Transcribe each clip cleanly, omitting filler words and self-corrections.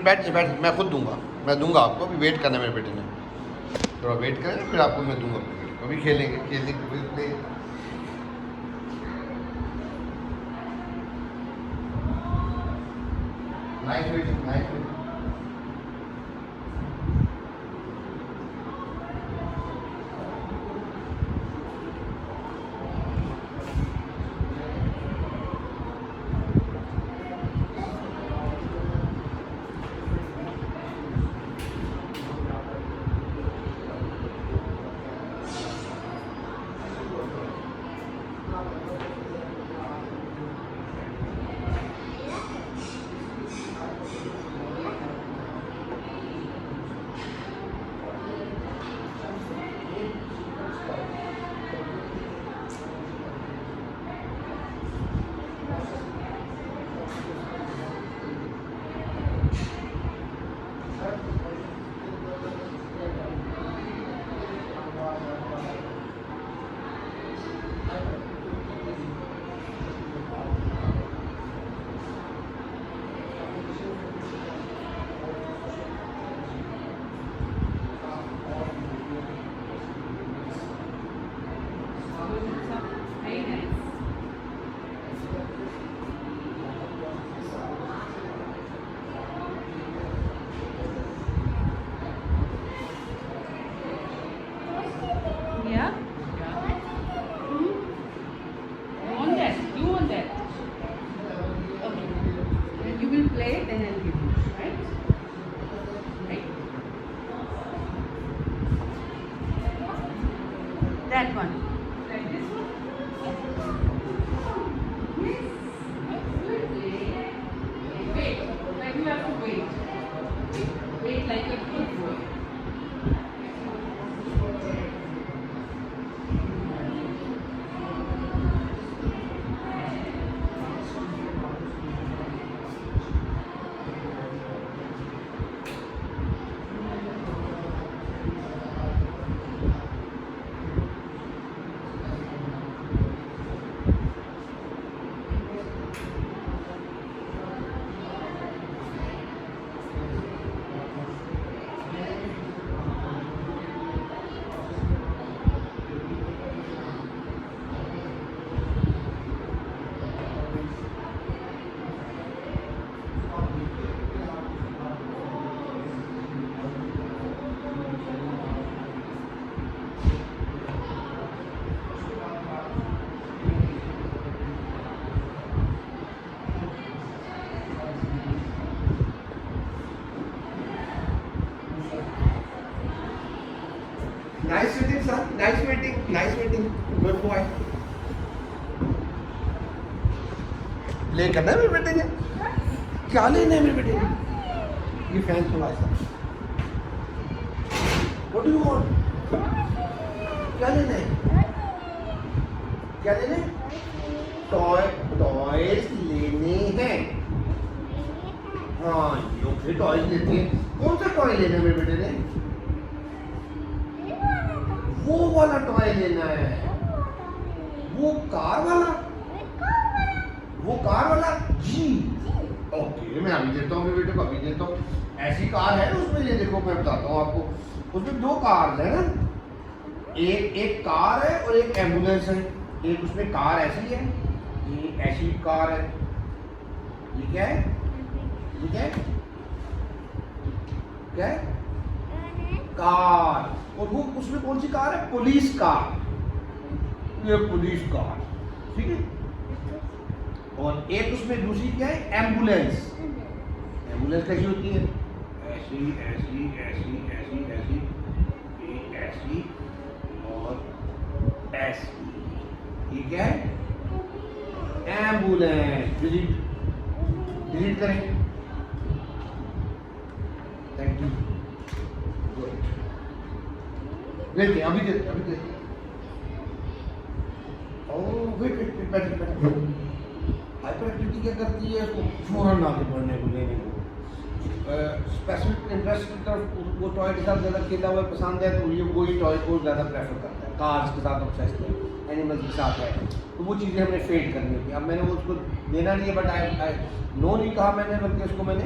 बैठ, मैं खुद दूंगा, मैं दूंगा आपको। अभी वेट करना है मेरे बेटे ने, थोड़ा वेट करें ना, फिर आपको मैं दूंगा अपने बेटे को। अभी खेलेंगे खेलने। Nice waiting, nice waiting. That one. Like this one? Wait. Like you have to wait. Wait like a good boy. Nice waiting, son. Nice waiting. Nice waiting. Good boy. Play करना है मेरे बेटे ने? क्या लेना है मेरे बेटे ने? ये फैन थोड़ा सा। What do you want? क्या लेना है? क्या लेना है? टॉयज लेने हैं। हाँ, ओके, टॉयज लेते हैं। कौन सा टॉय लेना है मेरे बेटे ने? वो वाला टॉय लेना है। वो कार वाला? वो कार वाला? जी। ओके, मैं अभी देता हूँ मेरे बेटे को, अभी देता हूँ। ऐसी कार है उसमें, ये देखो मैं बताता हूँ आपको। उसमें दो कार है ना, एक कार है और एक एम्बुलेंस है। एक उसमें कार ऐसी है, ये ऐसी कार है। ये क्या है? ये क्या है? क्या है? कार। और वो उसमें कौन सी कार है? Police car. ये पुलिस कार, ठीक है। और एक उसमें दूसरी क्या है? एम्बुलेंस। एम्बुलेंस कैसी होती है? ऐसी ऐसी ऐसी ऐसी ऐसी ऐसी और ऐसी। ठीक है, एम्बुलेंस। डिलीट डिलीट करें। Thank you. लेते अभी देते अभी देते। ओह वेट वेट वेट, बैठ बैठ। हाइपर एक्टिविटी क्या करती है? उसको फौरन आगे बढ़ने को, लेने को। स्पेसिफिक इंटरेस्ट की तरफ वो टॉय के साथ ज़्यादा खेला हुआ पसंद है, तो ये वही टॉय को ज़्यादा प्रेफर करता है। कार्स के साथ ऑब्सेस्ड है, एनिमल्स के साथ है, तो वो चीज़ें हमने फेड करनी थी। अब मैंने वो उसको देना नहीं है, बट आई नो नहीं कहा मैंने, बल्कि उसको मैंने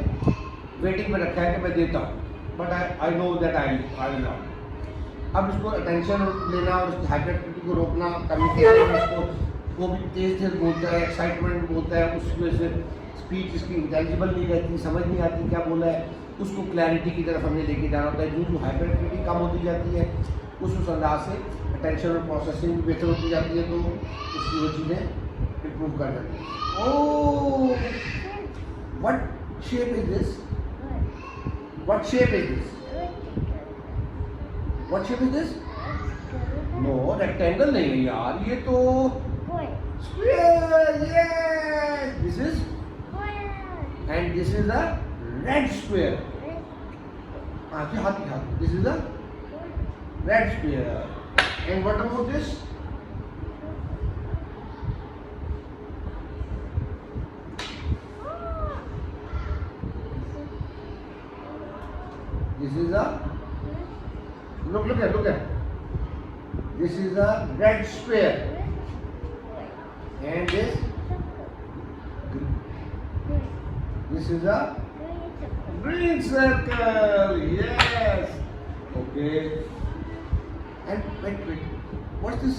वेटिंग पे रखा है कि मैं देता हूँ, but I know that I will not. अब इसको अटेंशन लेना और उसकी हाइपरएक्टिविटी को रोकना, कम्युनिकेशन इसको वो भी तेज तेज बोलता है, एक्साइटमेंट बोलता है, उसकी वजह से स्पीच इसकी इंटेलिजिबल नहीं रहती, समझ नहीं आती क्या बोला है, उसको क्लैरिटी की तरफ हमें लेके जाना होता है। जो हाइपरएक्टिविटी कम होती जाती है उस अंदाज से अटेंशन और प्रोसेसिंग भी बेहतर होती जाती है, तो उसकी वो चीज़ें इम्प्रूव कर जाती हैं। Oh, what shape is this? What shape is this? What shape is this? No, rectangle नहीं है यार, ये तो square. Yes, this is, and this is a red square. हाथी. This is a red square. And what about this? This is a look at. This is a red square. And this is a green circle. Yes. Okay. And wait. What's this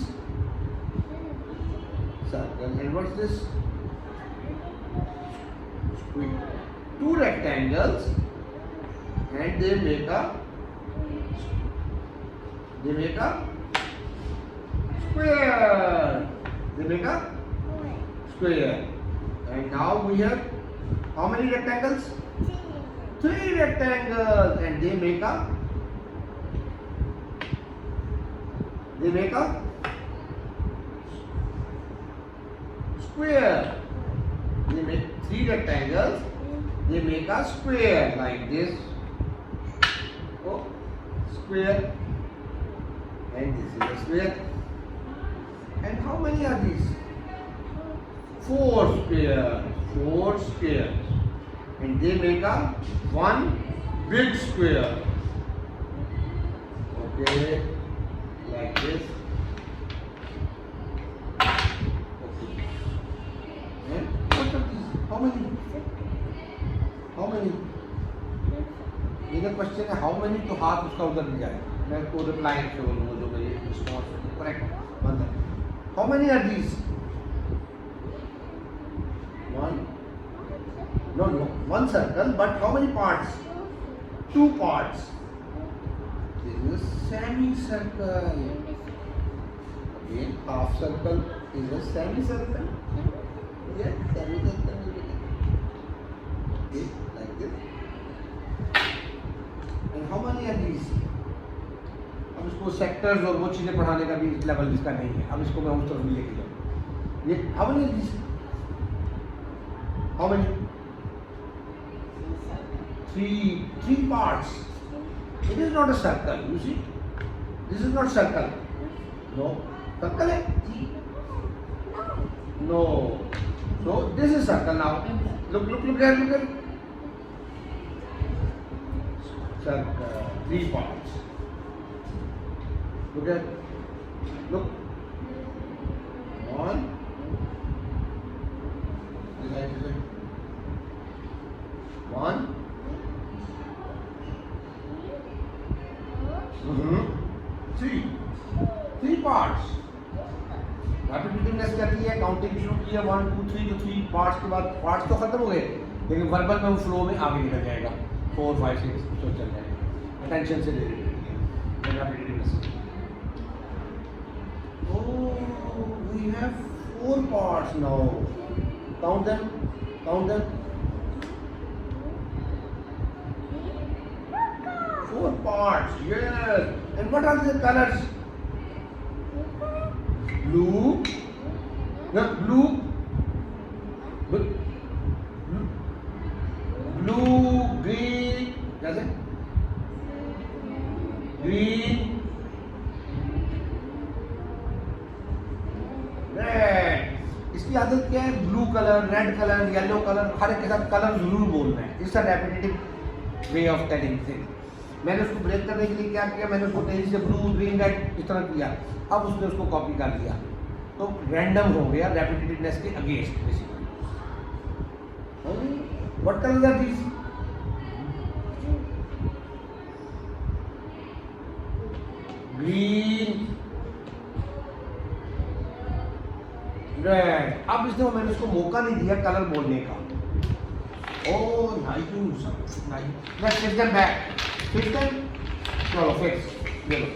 circle? And what's this square? Two rectangles, and they make a square. They make a square. And now we have how many rectangles? 3 rectangles, and they make a square. They make 3 rectangles, they make a square like this. Oh, square. And this is a square. And how many are these? 4 squares. And they make a one big square. Okay, like this. Okay. And what are these? How many? मेरा question है how many, तो हाथ उसका उधर नहीं जाए, मैं उसको रिप्लाई से बोलूँगा जो मेरी रिस्पॉन्स करेक्ट बनता है। How many are these? One circle, but how many parts? 2 parts. This is a semicircle. Again, half circle is a semicircle. Yeah, semicircle. Okay, like this. And how many are these? अब इसको sectors और वो चीज़ें पढ़ाने का भी level इसका नहीं है, अब इसको मैं उस तरफ भी लेके जाऊँ। ये how many are these? How many? 3 parts. It is not a circle. You see, this is not circle. No, circle है? No. So this is circle now. Look at. Circle. 3 parts. Look. 1. This is 1. 3 parts. रेपिटेटिवनेस कहती है, counting शुरू की है 1 2 3, तो 3 parts के बाद parts तो खत्म हो गए, लेकिन वर्बल में वो फ्लो में आगे निकल जाएगा, 4 5 6 तो चल जाएगा, अटेंशन से रेपिटेटिवनेस। Oh, we have 4 parts now. Count them. 4 parts. Yes. And what are the colors? Blue, green, कैसे? Green, red. इसकी आदत क्या है? Blue colour, red colour, yellow colour, हर एक के साथ कलर जरूर बोलना है। It's a repetitive way of telling things. मैंने उसको ब्रेक करने के लिए क्या किया, मैंने उसको तेजी से ब्लू ग्रीन रेड इस तरह किया, अब उसने उसको कॉपी कर लिया, तो रैंडम हो गया, रेपिटेटिवनेस के against basically. What colour are these? Green, red. अब इसने मैंने उसको मौका नहीं दिया कलर बोलने का। Oh nice, nice. Let's fix them back, fix them. चलो फिक्स, ये लो।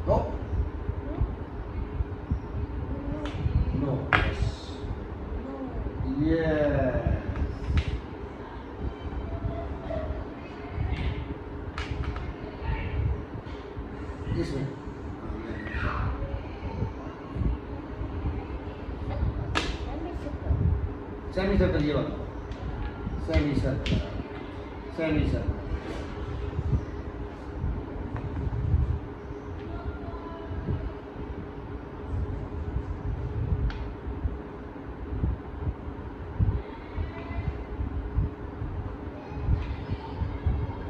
No no, yes. इसमें सेमी सर्कल, ये वाला semi circle, semi circle.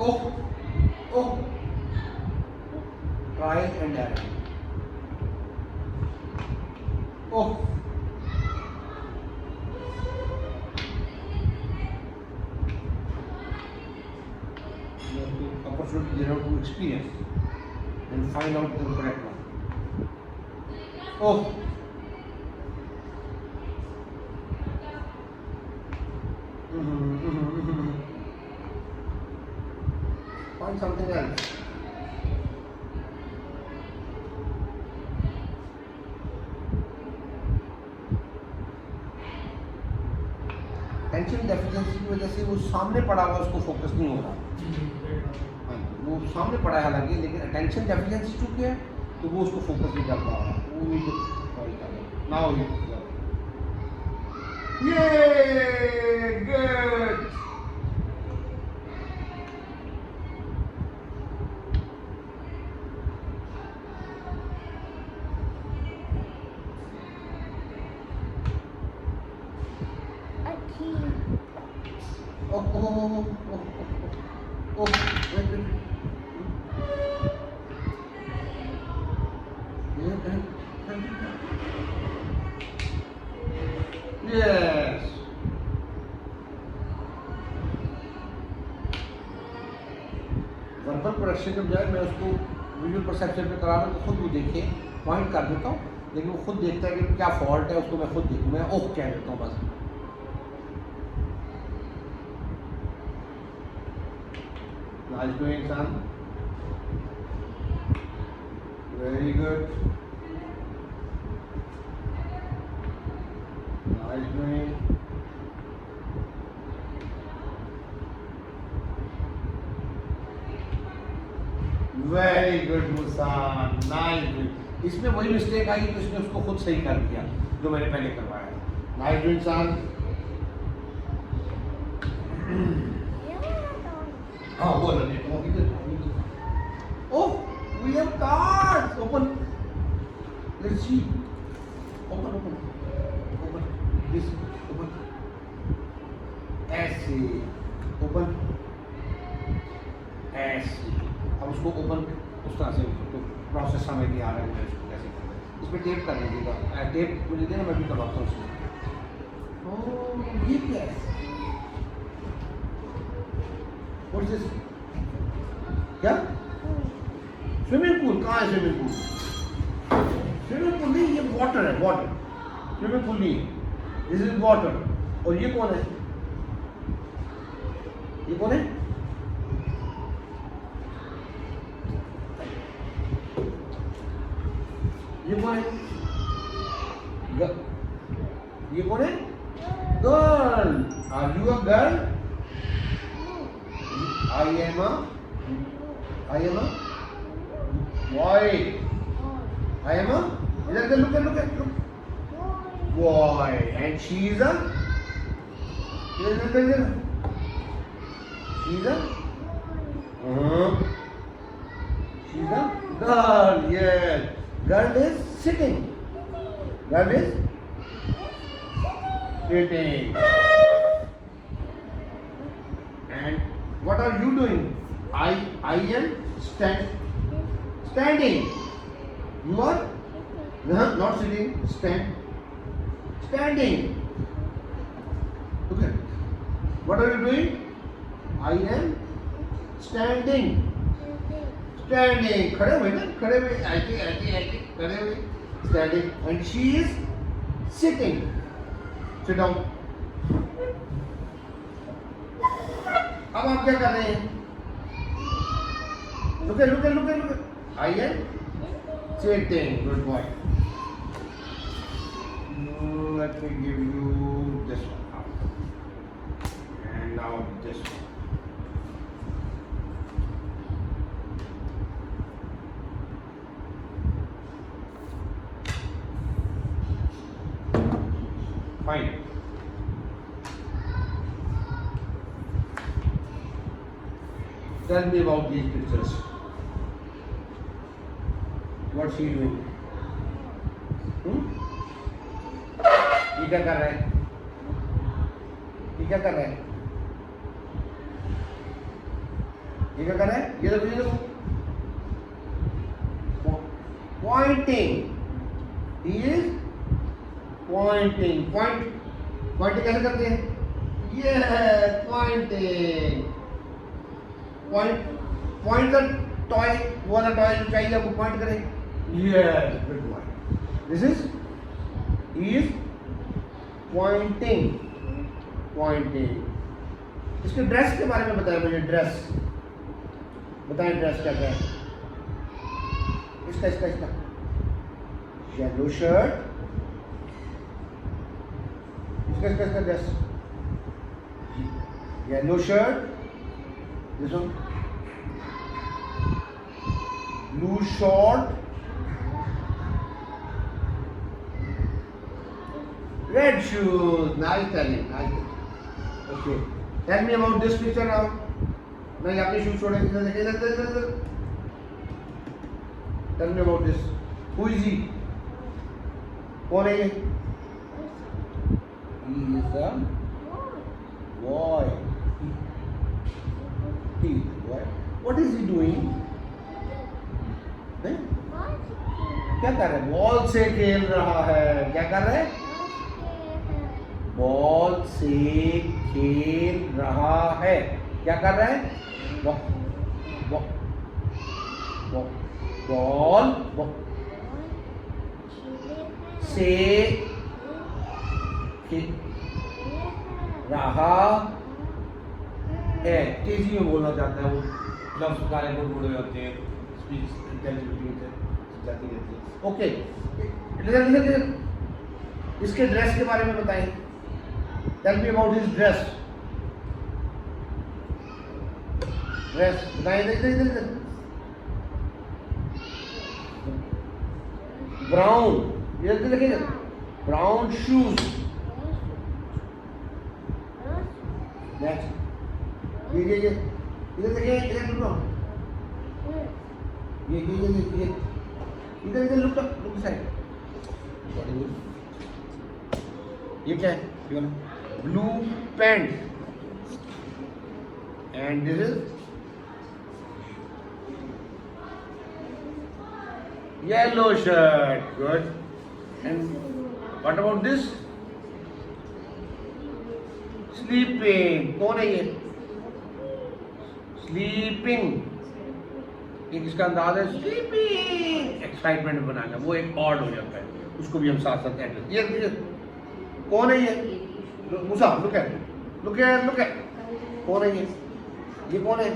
Oh oh, trial and error. Oh opportunity there to experience and find out the correct one. Oh, find something else. Tension deficiency की वजह से वो सामने पड़ा हुआ उसको फोकस नहीं हो रहा। वो सामने पड़ा है हालांकि, लेकिन अटेंशन डेफिशिएंसी चुकी है तो वो उसको फोकस नहीं कर पा रहा। वो भी नाउ ये good. Oh, oh, oh, oh, oh, oh, wait, wait. Yes. Verbal production के बजाय मैं उसको विजुअल परसेप्शन पे करा रहा हूँ तो खुद वो देखे, पॉइंट कर देता हूँ, लेकिन वो खुद देखता है कि क्या फॉल्ट है, उसको मैं खुद देखूँ, मैं ओह कह देता हूँ बस। Nice doing, son. Very good. Nice doing. Very good, Musan. Nice doing. इसमें वही मिस्टेक आई तो इसने उसको खुद सही कर दिया जो मैंने पहले करवाया। Nice doing, son. Oh, what are they? Oh, we did. Oh, we have cards. Open. Let's see. Open. Open. This. Open. ऐसे. Open. ऐसे. अब उसको open उस तरह से तो प्रोसेस समझ नहीं आ रहा है मुझे इसको कैसे करना है। इसमें टेप कर लीजिएगा। टेप मुझे देना, मैं भी करवाता हूँ उसमें। ओह, ये क्या है? What is this? क्या? Swimming pool? कहाँ है स्विमिंग पूल? स्विमिंग पूल नहीं, ये वाटर है, वाटर। स्विमिंग पूल नहीं, दिस इज वाटर। और ये कौन है? ये कौन है? ये कौन है? ये कौन है? Girl. Are you a girl? I am a boy. I am a look at boy, and she is a she's a girl. Yes, girl is sitting. And what are you doing? I am standing. You are not sitting. Standing. Look at. What are you doing? I am standing. Standing. खड़े हुए ना, खड़े हुए, ऐसे, खड़े हुए, standing. And she is sitting. Sit down. अब आप क्या कर रहे हैं? Look at. I am sitting. Good boy. Let me give you this one now. And now this one. Fine. Tell me about these pictures. What's he doing? ये क्या कर रहा है? ये क्या कर रहा है? ये क्या कर रहा है? ये देखो pointing. He is pointing. Pointing कैसे करते हैं? Yes, pointing. Point the toy. वो वाला toy जो चाहिए आपको point करें. Yes, good boy. This is. He is pointing. इसके ड्रेस के बारे में बताया मुझे. ड्रेस बताएं, ड्रेस क्या क्या है? इसका येलो शर्ट. इसका dress yellow shirt. This one blue short. Red shoes. Nice telling. Okay. Tell me about this picture now. नहीं आपने शूज छोड़े. इधर. Tell me about this. Who is he? कौन है ये? He is a boy. He is a boy. What is he doing? क्या कर रहा है? बॉल से खेल रहा है. क्या कर रहा है? बॉल से खेल रहा है. क्या कर रहा है? बॉल से खेल रहा है. तेजी में बोलना चाहता है. वो लफ्ज काले बोल बोले होते हैं. स्पीच इंटेलिजिबिलिटी जाती रहती है. ओके. इसके ड्रेस के बारे में बताएं. Tell me about his dress. Dress. बताइए. इधर. Brown. इधर देखिए. Brown shoes. Next. ये. इधर देखिए. इधर लो. ये. इधर look side. ये क्या है? Blue pant. And this is yellow shirt. Good. And what about this? Sleeping. कौन है ये? Sleeping. एक इसका अंदाज है. Sleeping. एक्साइटमेंट बनाना. वो एक ऑड हो जाता है. उसको भी हम साथ ऐड. ये कौन है ये? मुसा. Look at. कौन है ये? ये कौन है?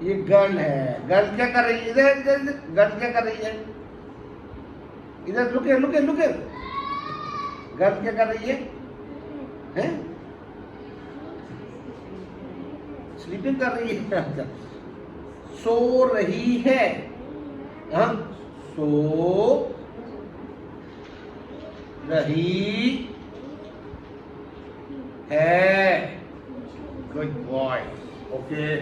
ये गर्ल है. गर्ल क्या कर रही है? इधर. गर्ल क्या कर रही है? इधर. look at. गर्ल क्या कर रही है? हैं? स्लीपिंग कर रही है. सो रही है. हाँ. सो रही है. Good boy. Okay.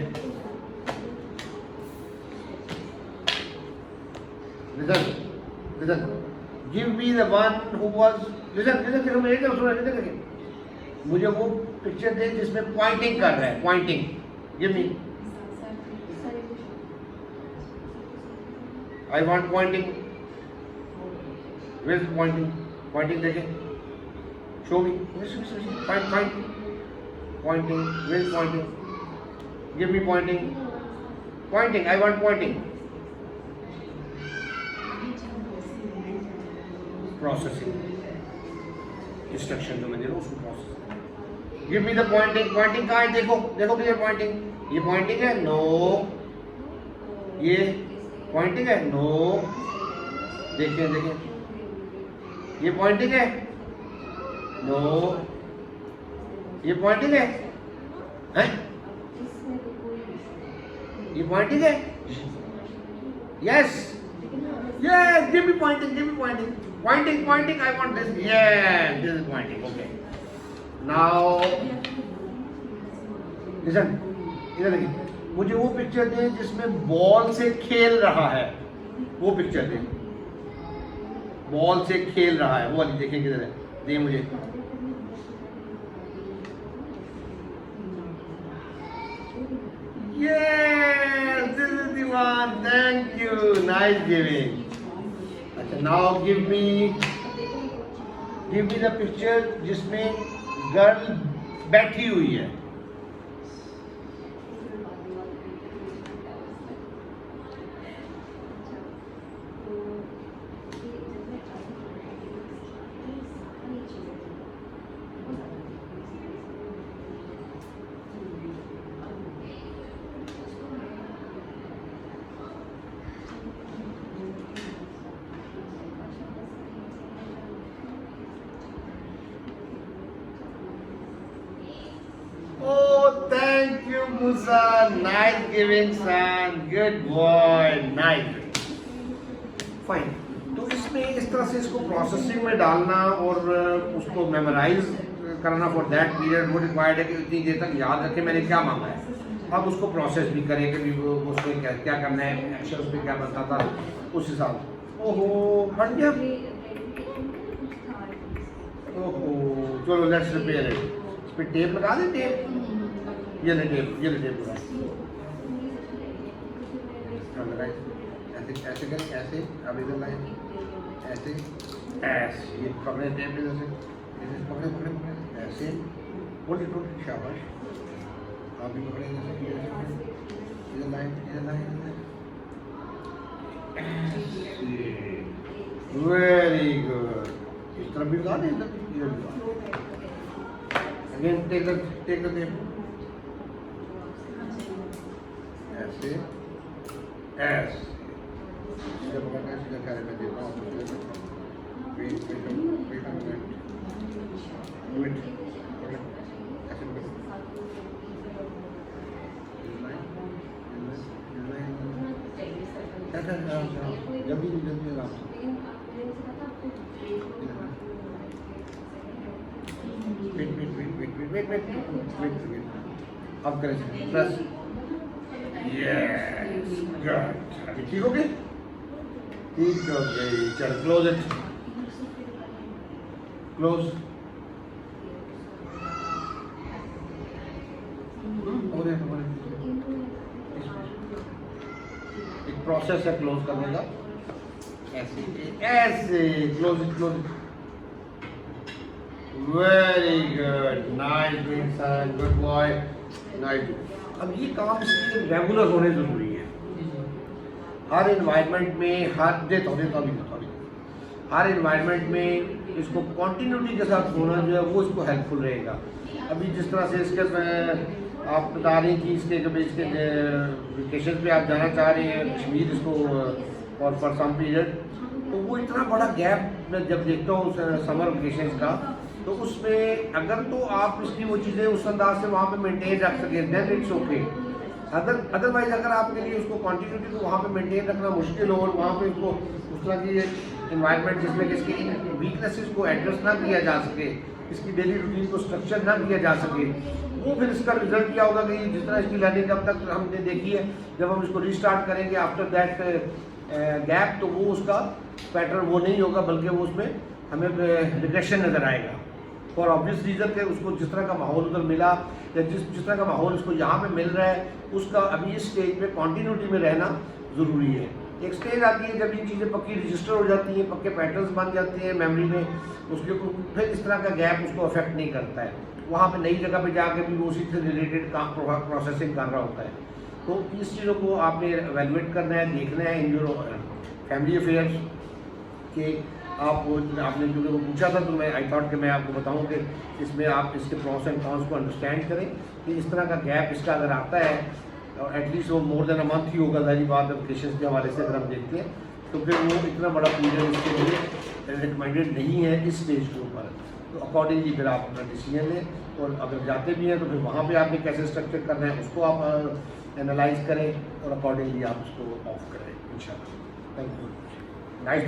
Listen. Give me the one who was. Listen. मुझे वो पिक्चर दे जिसमें पॉइंटिंग कर रहा है. Poynting. Give me. I want pointing. Where is pointing? Pointing देखें. Show me. Point. Pointing. Where is pointing? Give me pointing. Pointing. I want pointing. Processing. Instruction जो मैं दे रहा हूँ उसको process. Give me the pointing. Pointing कहाँ है? देखो किधर pointing. ये pointing है? No. ये pointing है? No. देखिए. ये pointing है? No. ये pointing है? हैं? ये pointing है? Yes. Give me pointing. Pointing. I want this. Yes, this is pointing. Okay. Now, listen. इधर देखिए. मुझे वो पिक्चर दे जिसमें बॉल से खेल रहा है. वो पिक्चर दे. बॉल से खेल रहा है. वो वाली देखें किधर है. दे मुझे. Yes, this is the one. Thank you. Nice giving. अच्छा, now give me the picture जिसमें गर्ल बैठी हुई है. Thank you, Musa. Nice giving, son. Good boy. Nice. Fine. तो इसमें इस तरह से इसको प्रोसेसिंग में डालना और उसको मेमोराइज करना फॉर दैट पीरियड वो रिक्वायर्ड है कि उतनी देर तक याद रखे मैंने क्या मांगा है. अब उसको प्रोसेस भी करें कि उसमें क्या करना है, एक्शन पे क्या बनता था उस हिसाब से. ओहो बन गया. ओहो चलो लेट्स रिपेयर इट. इस पर टेप लगा दें. टेप ये ले टेप लगा. ऐसे करें ऐसे. अब इधर लाए ऐसे ये पकड़े टेप इधर से पकड़े ऐसे. बोल शाबाश. आप भी पकड़े इधर लाए. Very good. इस तरफ भी लगा दें. इधर अगेन टेक द टेप. ऐसे सीधा पकड़ना है. सीधा क्या मैं देता हूँ. वेट ऐसे जल्दी आराम से. वेट. अब करें प्लस. Yes good. अभी ठीक हो गई. चल क्लोज इट. क्लोज. एक प्रोसेस है क्लोज करने का. ऐसे close it. Very good. Nice इंसान. Good boy. नाइस. अब ये काम इसलिए रेगुलर होने जरूरी है. हर इन्वायरमेंट में हर इन्वायरमेंट में इसको कॉन्टिन्यूटी के साथ होना जो है वो इसको हेल्पफुल रहेगा. अभी जिस तरह से इसके आप बता रही थी इसके वेकेशन पे आप जाना चाह रहे हैं कश्मीर इसको और फॉर सम पीरियड. तो वो इतना बड़ा गैप मैं जब देखता हूँ समर वेकेशन का तो उसमें अगर तो आप इसकी वो चीज़ें उस अंदाज से वहाँ पे मेंटेन रख सकें देन इट्स ओके. अदरवाइज अगर आपके लिए उसको कॉन्टिन्यूटी को वहाँ पे मेंटेन रखना मुश्किल हो और वहाँ पे उसको उस तरह की इन्वायरमेंट जिसमें इसकी वीकनेसेस को एड्रेस ना किया जा सके, इसकी डेली रूटीन को स्ट्रक्चर ना किया जा सके, वो फिर इसका रिजल्ट क्या होगा कि जिस तरह इसकी लर्निंग अब तक हमने देखी है जब हम इसको रिस्टार्ट करेंगे आफ्टर दैट गैप तो वो उसका पैटर्न वो नहीं होगा बल्कि वो उसमें हमें रिग्रेशन नज़र आएगा. फॉर ऑब्वियस रीज़न के उसको जिस तरह का माहौल उधर मिला या जिस तरह का माहौल उसको यहाँ पे मिल रहा है उसका अभी इस स्टेज पे कॉन्टिन्यूटी में रहना ज़रूरी है. एक स्टेज आती है जब ये चीज़ें पक्की रजिस्टर हो जाती हैं, पक्के पैटर्न्स बन जाते हैं मेमोरी में, उसके फिर इस तरह का गैप उसको अफेक्ट नहीं करता है। वहाँ पे नई जगह पे जाके भी वो उसी से रिलेटेड काम प्रोसेसिंग कर रहा होता है। तो इस चीज़ों को आपने एवेलुएट करना है, देखना है इन योर फैमिली अफेयर्स कि आपने जो वो पूछा था, तो मैं आई थॉट कि मैं आपको बताऊं कि इसमें आप इसके प्रॉस एंड कॉन्स को अंडरस्टैंड करें कि इस तरह का गैप इसका अगर आता है और एटलीस्ट वो मोर देन अ मंथ ही होगा, सारी बात वेकेशन के हवाले से अगर हम देखते हैं, तो फिर वो इतना बड़ा पीरियड इसके लिए रिकमेंडेड नहीं है इस स्टेज के ऊपर। तो अकॉर्डिंगली फिर आप अपना डिसीजन लें, और अगर जाते भी हैं तो फिर वहाँ पे आपने कैसे स्ट्रक्चर करना है उसको आप एनालाइज करें और अकॉर्डिंगली आप उसको ऑफ करें इंशाल्लाह। Thank you.